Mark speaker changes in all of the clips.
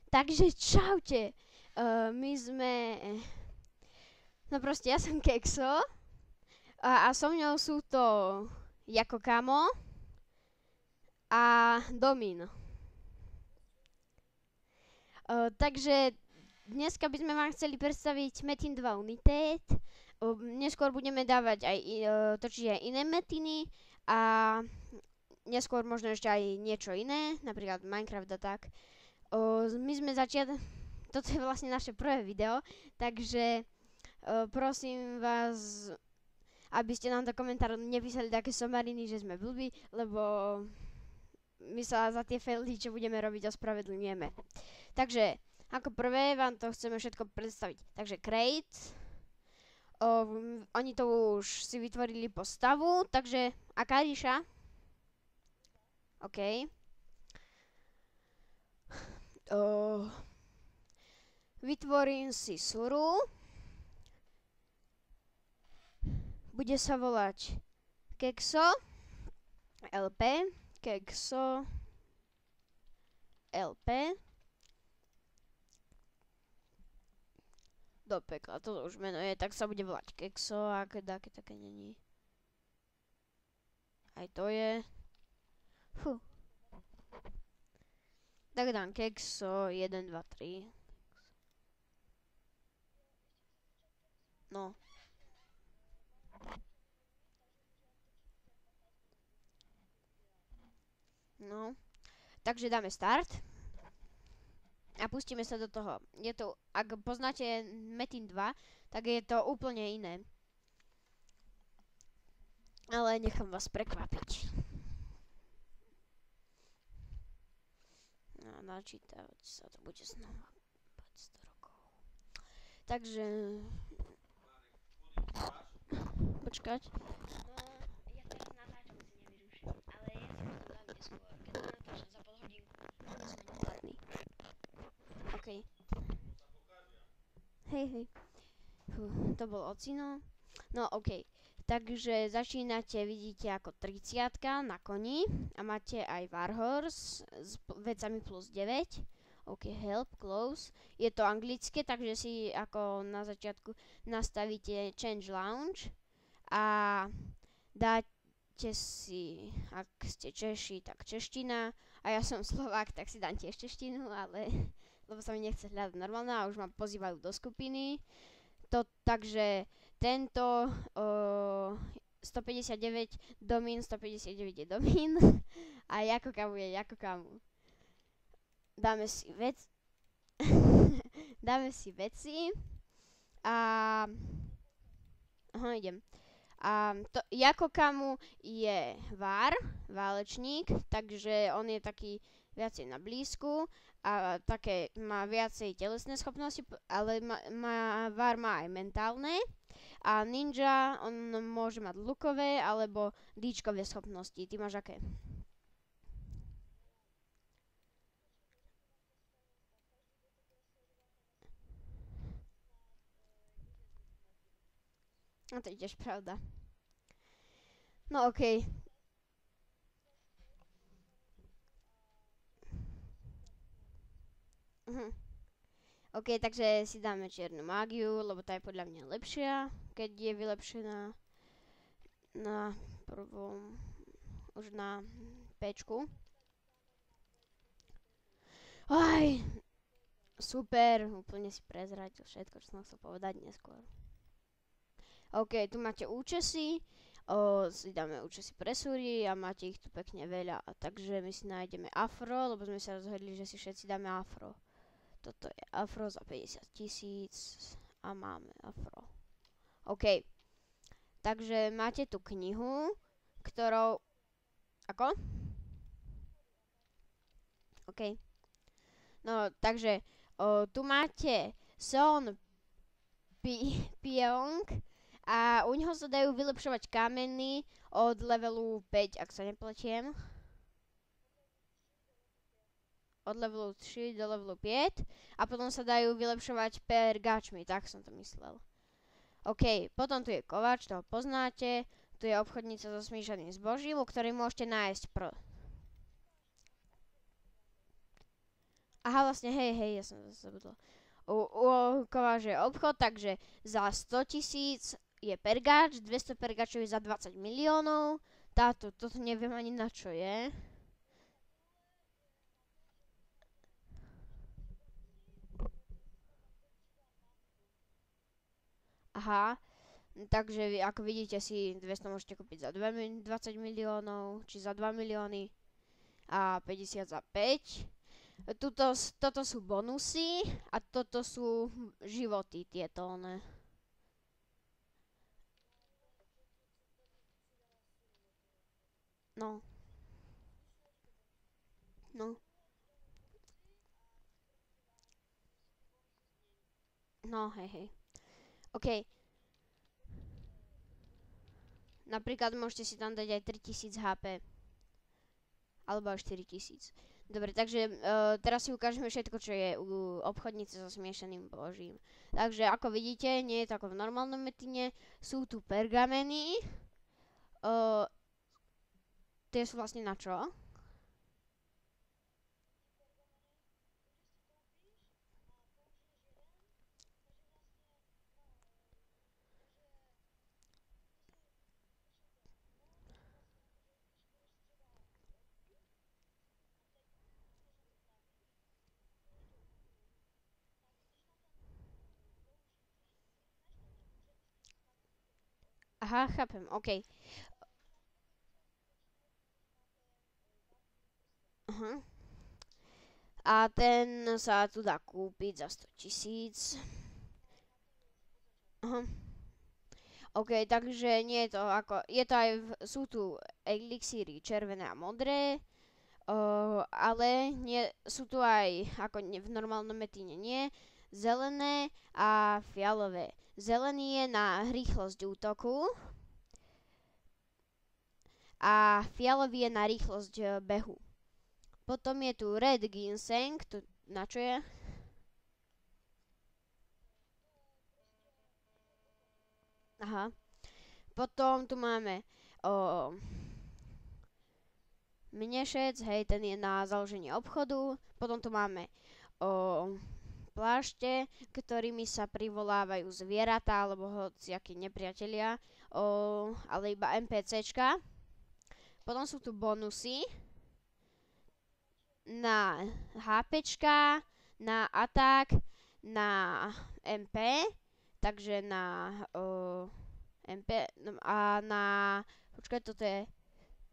Speaker 1: Takže čaute. My sme... No proste ja som Kexo a so mňou sú to Jako Kamo a Domin. Takže dneska by sme vám chceli predstaviť Metin 2 United. Neskôr budeme dávať aj točiť aj iné metiny a neskôr možno ešte aj niečo iné, napríklad Minecraft a tak. My sme toto je vlastne naše prvé video, takže prosím vás, aby ste nám do komentárov nepísali také somariny, že sme blbí, lebo my sa za tie faily, čo budeme robiť, ospravedlňujeme. Takže, ako prvé vám to chceme všetko predstaviť. Takže crate, oni to už si vytvorili postavu, takže aká ríša? OK. Vytvorím si suru. Bude sa volať Kexo LP. Kexo LP. Do pekla, toto už meno je, tak sa bude volať Kexo, a keď také není. Aj to je. Fú. Tak dám Kexo 1, 2, 3. No. No. Takže dáme start. A pustíme sa do toho. Je to, ak poznáte Metin 2, tak je to úplne iné. Ale nechám vás prekvapiť. No, načítavať sa to bude znova 500 rokov. Takže... Počkať. No, ja teraz natáčam si nevyruším, ale ja si to dám neskôr, keď to natáčam za pol hodinku. OK. Hej. To bol ocino. No, OK. Takže začínate, vidíte, ako 30 na koni a máte aj Warhorse s vecami plus 9. OK, help, close. Je to anglické, takže si ako na začiatku nastavíte change launch a dáte si, ak ste Češi, tak čeština, a ja som Slovák, tak si dám tiež češtinu, ale lebo sa mi nechce hľadať normálne a už ma pozývajú do skupiny. Takže tento 159 Domin, 159 je Domin a Jako Kamu je Jako Kamu. Dáme si veci a idem. A to Jako Kamu je válečník, takže on je taký viacej na blízku a také má viacej telesné schopnosti, ale Var má aj mentálne. A ninja, on môže mať lukové alebo dýčkové schopnosti. Ty máš aké? A to je tiež pravda. No okej. OK, takže si dáme čiernu mágiu, lebo tá je podľa mňa lepšia, keď je vylepšená na prvom, už na Pčku. Aj, super, úplne si prezradil všetko, čo som chcel povedať neskôr. OK, tu máte účesy, si dáme účesy pre súry a máte ich tu pekne veľa, takže my si nájdeme afro, lebo sme sa rozhodli, že si všetci dáme afro. Toto je afro za 50 000 a máme afro. OK. Takže máte tu knihu, ktorou... Ako? OK. No, takže tu máte Son Pyong a u neho sa dajú vylepšovať kameny od levelu 5, ak sa nepletiem. Od levelu 3 do levelu 5 a potom sa dajú vylepšovať pergačmi, tak som to myslel. OK, potom tu je kováč, toho poznáte, tu je obchodnica so smíšaným zbožím, u ktorej môžete nájsť Aha, vlastne, hej, ja som zabudla. Kováže obchod, takže za 100 000 je pergáč, 200 pergáčov je za 20 miliónov. Toto neviem ani na čo je. Aha, takže vy, ako vidíte, si 200 môžete kúpiť za 20 miliónov, či za 2 milióny a 50 za 5. Toto sú bonusy a toto sú životy tieto, ne. No, no, no, hej. OK, napríklad môžete si tam dať aj 3000 HP. Alebo až 4000. Dobre, takže teraz si ukážeme všetko, čo je u obchodnice so smiešaným božím. Takže ako vidíte, nie je to ako v normálnom metine. Sú tu pergameny. Tie sú vlastne na čo? Aha, chápem, OK. Aha. A ten sa tu dá kúpiť za 100 000. Aha. OK, takže nie je to ako, je to aj, sú tu elixíry červené a modré, ale nie, sú tu aj, ako v normálnom metine nie, zelené a fialové. Zelený je na rýchlosť útoku a fialový je na rýchlosť behu. Potom je tu red ginseng, na čo je? Aha. Potom tu máme mnešec, hej, ten je na založenie obchodu. Potom tu máme plášte, ktorými sa privolávajú zvieratá alebo hociakí nepriatelia, ale iba NPCčka. Potom sú tu bonusy na HPčka, na atak, na MP, takže na MP a na, počkaj, toto je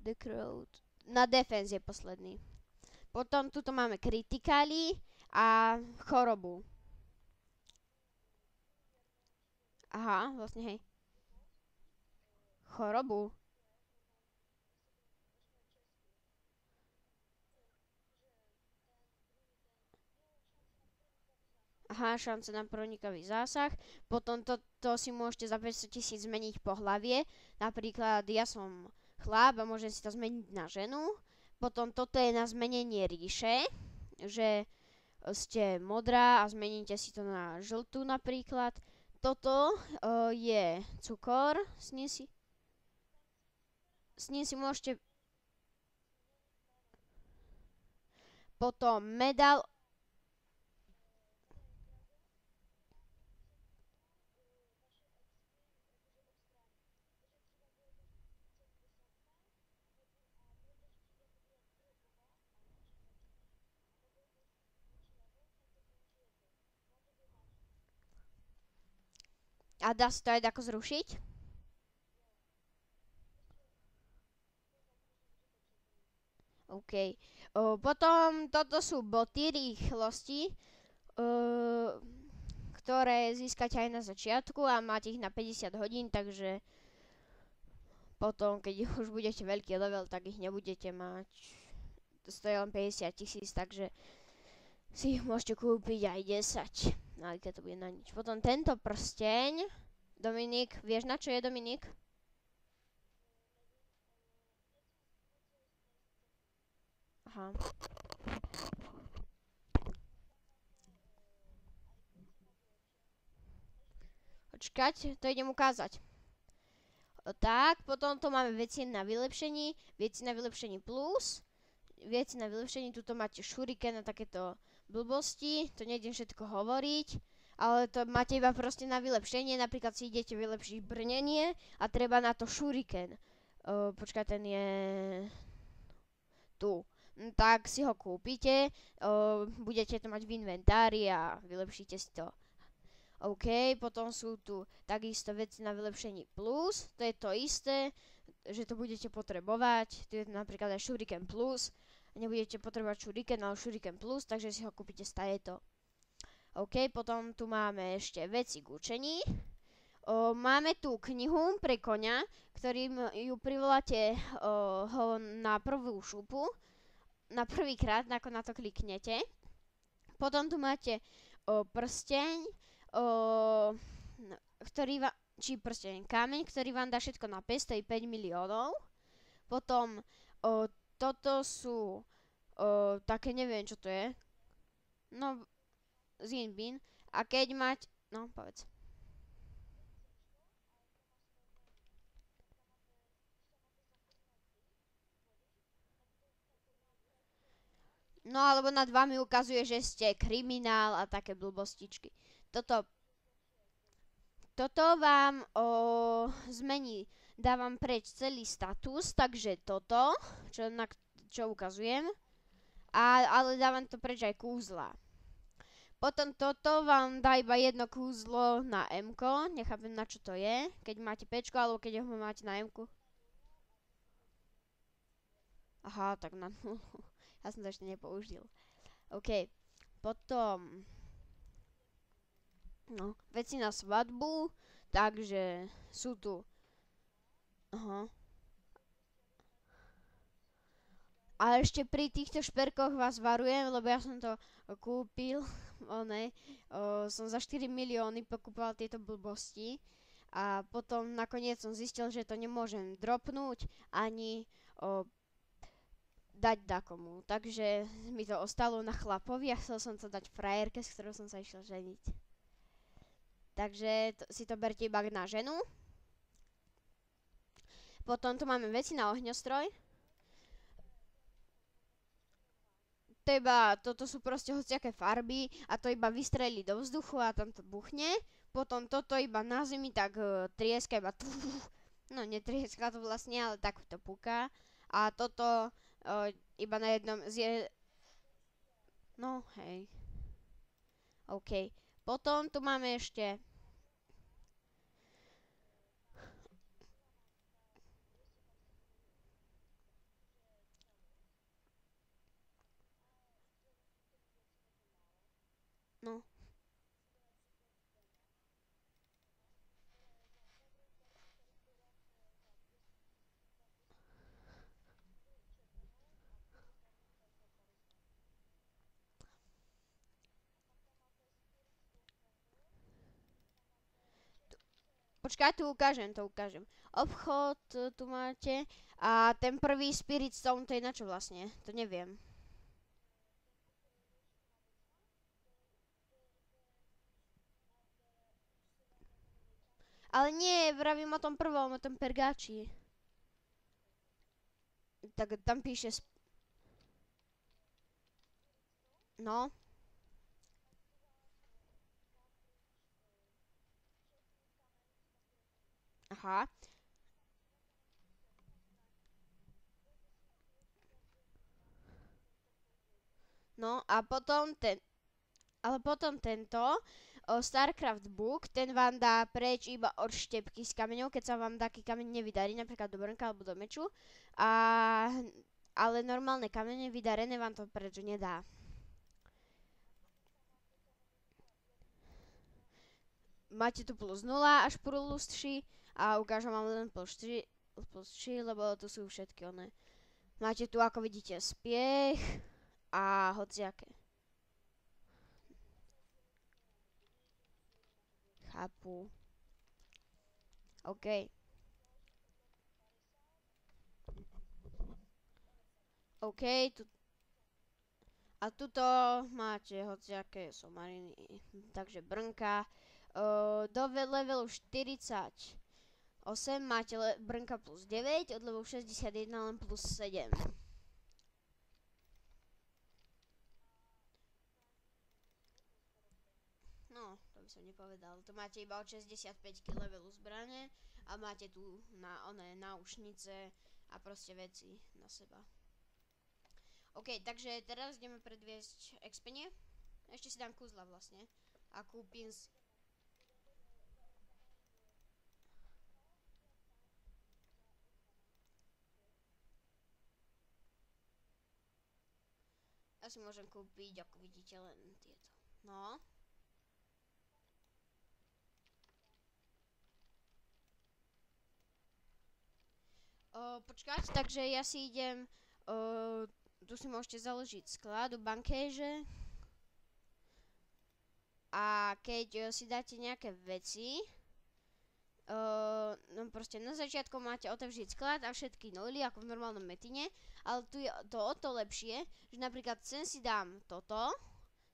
Speaker 1: The Crowd, na defense je posledný. Potom tuto máme kritikály a chorobu. Aha, vlastne hej. Chorobu. Aha, šance na pronikavý zásah. Potom to si môžete za 500 000 zmeniť pohlavie. Napríklad ja som chlap a môžem si to zmeniť na ženu. Potom toto je na zmenenie ríše, že ste modrá a zmeníte si to na žltú napríklad. Toto je cukor, s ním si môžete potom medal. A dá sa to aj ako zrušiť? OK. Potom toto sú boty rýchlosti, ktoré získate aj na začiatku a máte ich na 50 hodín, takže potom, keď už budete veľký level, tak ich nebudete mať. Stojí len 50 000, takže si ich môžete kúpiť aj 10. Ale keď to bude na nič. Potom tento prsteň. Dominik, vieš na čo je Dominik? Aha. Počkať, to idem ukázať. Tak, potom tu máme veci na vylepšení plus. Veci na vylepšení, tuto máte šuriken a takéto blbosti, to nejdem všetko hovoriť, ale to máte iba proste na vylepšenie, napríklad si idete vylepšiť brnenie a treba na to šuriken. Počkaj, ten je tu. Tak si ho kúpite, budete to mať v inventári a vylepšíte si to. OK, potom sú tu takisto veci na vylepšení plus, to je to isté, že to budete potrebovať, tu je napríklad aj Shuriken plus, nebudete potrebovať Shuriken, ale Shuriken plus, takže si ho kúpite stále to. OK, potom tu máme ešte veci k učení. Máme tu knihu pre koňa, ktorým ju privoláte ho na prvú šupu, na prvýkrát, ako na to kliknete. Potom tu máte prsteň, kameň, ktorý vám dá všetko na 5, to je 5 miliónov. Potom toto sú také, neviem čo to je. No, Zinbin. A keď mať, no povedz. No alebo nad vami ukazuje, že ste kriminál a také blbostičky. Toto vám zmení, dávam preč celý status, takže toto, čo ukazujem, ale dávam to preč aj kúzla. Potom toto vám dá iba jedno kúzlo na M-ko, nechápem na čo to je, keď máte P-čko alebo keď ho máte na M-ku. Aha, tak na ja som to ešte nepoužil. OK, potom no, veci na svadbu, takže sú tu. Aha. A ešte pri týchto šperkoch vás varujem, lebo ja som to kúpil, som za 4 milióny pokúpal tieto blbosti a potom nakoniec som zistil, že to nemôžem dropnúť ani dať dakomu. Takže mi to ostalo na chlapovi a chcel som to dať frajerke, s ktorou som sa išiel ženiť. Takže si to berte iba na ženu. Potom tu máme veci na ohňostroj. Toto sú proste hociaké farby a to iba vystrelí do vzduchu a tam to buchne. Potom toto iba na zemi tak trieska iba no netrieska to vlastne, ale tak to puká. A toto iba na jednom no hej. OK. Potom tu máme ešte no. Počkaj, to ukážem. Obchod tu máte a ten prvý Spirit Stone, to je na čo vlastne? To neviem. Ale nie, vravím o tom prvom, o tom Pergáči. Tak tam píše no. Aha. No a potom tento Starcraft Book, ten vám dá preč iba od štepky s kameňou, keď sa vám taký kameň nevydarí, napríklad do brnka alebo do meču. Ale normálne kamene vydarené vám to preč nedá. Máte tu plus 0 až plus 3 a ukážem vám len plus 3, lebo tu sú všetky one. Máte tu, ako vidíte, spiech a hociaké. Chápu. OK. OK, a tuto máte hociaké somariny, takže brnka. Do levelu 48 máte brnka plus 9, od levelu 61 len plus 7. aby som nepovedal. Tu máte iba od 65 levelu zbrane a máte tu na oné náušnice a proste veci na seba. OK, takže teraz ideme predviesť expenie. Ešte si dám kúzla vlastne. A kúpim si... Ja si môžem kúpiť, ako vidíte, len tieto. No. Počkať, takže ja si idem... tu si môžete založiť sklad u bankéže. A keď si dáte nejaké veci, no proste na začiatku máte otevřiť sklad a všetky nuly, ako v normálnom metine, ale tu je to o to lepšie, že napríklad sem si dám toto,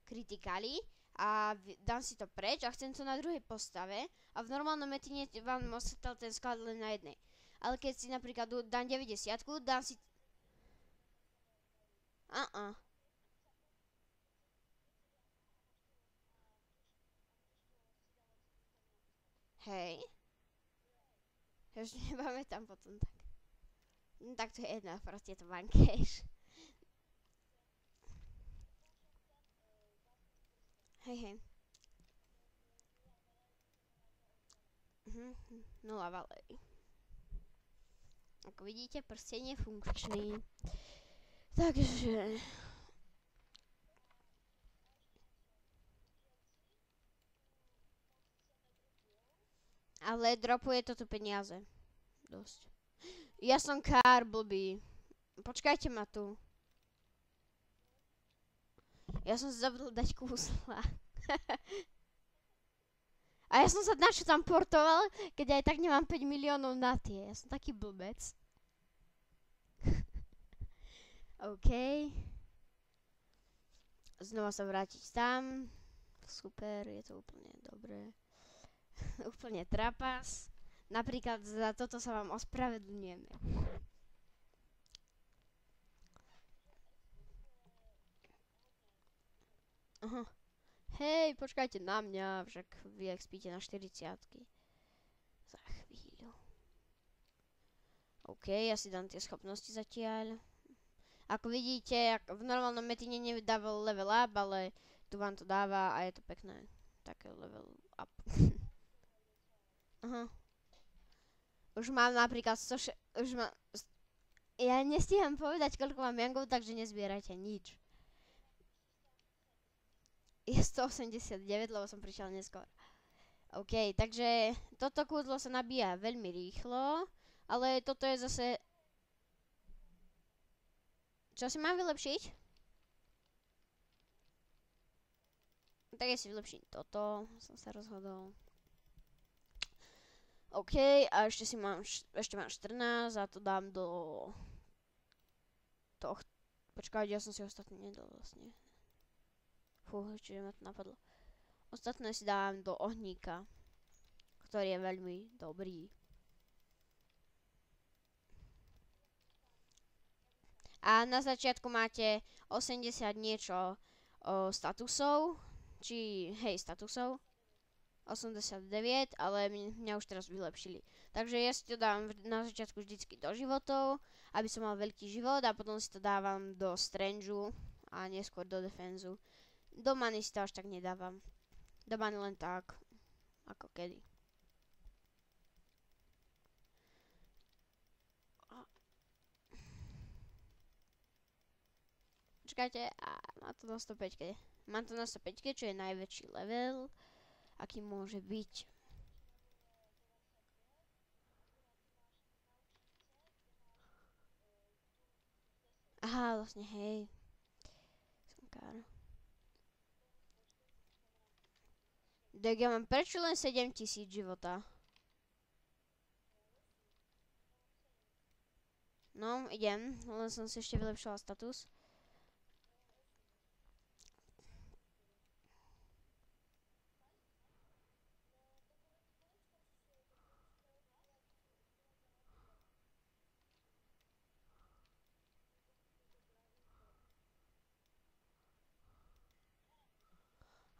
Speaker 1: kritikali, a dám si to preč a chcem to na druhej postave a v normálnom metine vám ostal ten sklad len na jednej. Ale keď si napríklad dám 90, dám si... Hej. Ja už nepamätám potom tak. No tak to je jedno, proste je to bankéž. Hej. Nula valej. Ako vidíte, prsteň je funkčný. Takže... Ale dropuje to tu peniaze. Dosť. Ja som kár blbý. Počkajte ma tu. Ja som zabudol dať kúsla. A ja som sa na čo tam portoval, keď aj tak nemám 5 miliónov na tie. Ja som taký blbec. OK. Znova sa vrátiť tam. Super, je to úplne dobré. Úplne trapas. Napríklad za toto sa vám ospravedlňujeme. Aha. Hej, počkajte na mňa, však vy expíte na 40-ky. Za chvíľu. OK, ja si dám tie schopnosti zatiaľ. Ako vidíte, v normálnom metine nedával level up, ale tu vám to dáva a je to pekné. Také level up. Aha. Už mám napríklad ja nestíham povedať, koľko mám jangov, takže nezbierajte nič. Je 189, lebo som prišiel neskôr. OK, takže toto kúzlo sa nabíja veľmi rýchlo, ale toto je zase... Čo si mám vylepšiť? Tak ja si vylepším toto, som sa rozhodol. OK, a ešte mám 14 a to dám do... Počkaj, ja som si ostatné nedal vlastne. Čiže ma to napadlo. Ostatné si dám do ohníka, ktorý je veľmi dobrý. A na začiatku máte 80 niečo statusov, statusov. 89, ale mňa už teraz vylepšili. Takže ja si to dám na začiatku vždycky do životov, aby som mal veľký život a potom si to dávam do strangeu a neskôr do defenzu. Do many si to až tak nedávam. Do many len tak, ako kedy. Počkajte, mám to na 105. Mám to na 105, čo je najväčší level, aký môže byť. Aha, vlastne, hej. Som kár. Tak ja mám prečo len 7000 života? No, idem, len som si ešte vylepšila status.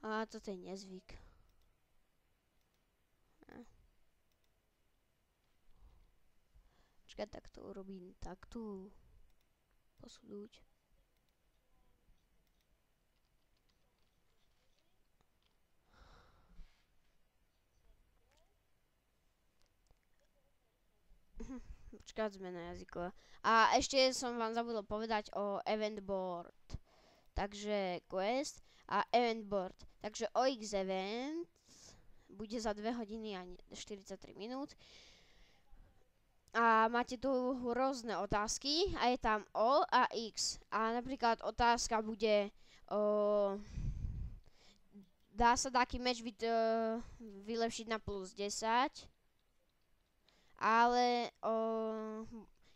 Speaker 1: A toto je nezvyk. Počkaj, tak to urobím takto. Posunúť. Počkať, zmena jazyková. A ešte som vám zabudol povedať o event board. Takže quest a event board. Takže OX event bude za 2 hodiny a 43 minút. A máte tu rôzne otázky a je tam O a X. A napríklad otázka bude dá sa taký meč vylepšiť na plus 10, ale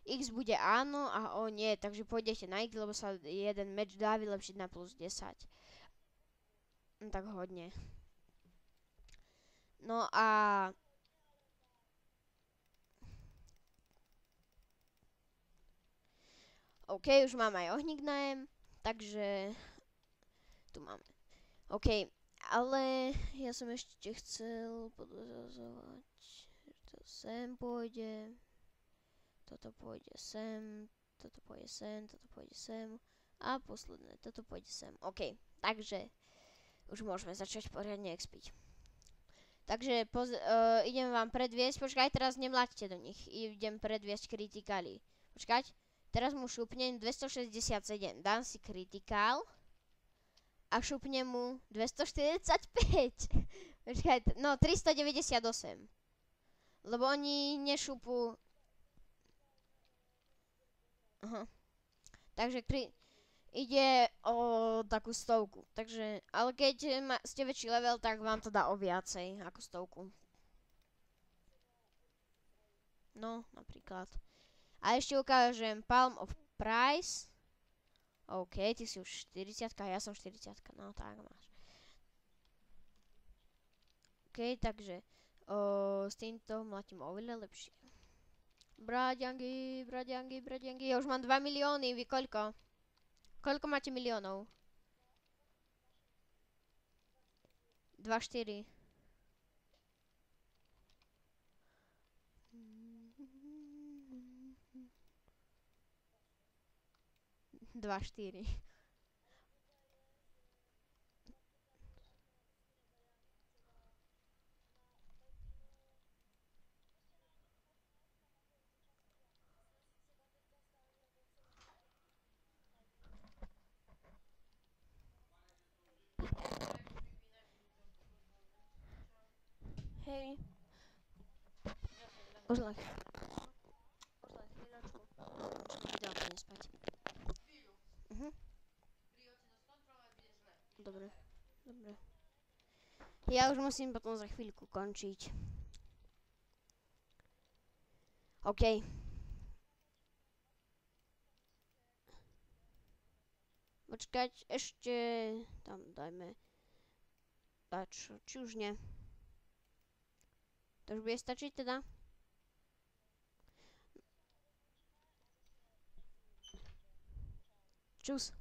Speaker 1: X bude áno a O nie, takže pôjdete na X, lebo sa jeden meč dá vylepšiť na plus 10. Tak hodne. No a OK, už mám aj ohník na M, takže tu máme. OK, ale ja som ešte chcel podozovať, že to sem pôjde, toto pôjde sem, toto pôjde sem, toto pôjde sem a posledné, toto pôjde sem. OK, takže už môžeme začať poriadne expiť. Takže idem vám predviesť, počkaj, teraz nemlaďte do nich, idem predviesť kritikali. Počkať, teraz mu šupnem 267, dám si kritikál a šupnem mu 245. Počkaj, no 398. Lebo oni nešupú. Aha. Takže ide o takú 100. Takže, ale keď ste väčší level, tak vám to dá o viacej ako 100. No, napríklad. A ešte ukážem Palm of Price. OK, ty si už 40, ja som 40, no tak máš. OK, takže s týmto mlatím oveľa lepšie. Braďangy, ja už mám 2 milióny, vy koľko? Koľko máte miliónov? 2,4. 2,4. Hej. Už len chvíľočku. Ďalej nespať. Dobre. Ja už musím potom za chvíľku končiť. OK. Počkať, ešte tam dajme dačo, či už nie. To už bude stačiť teda? Čus.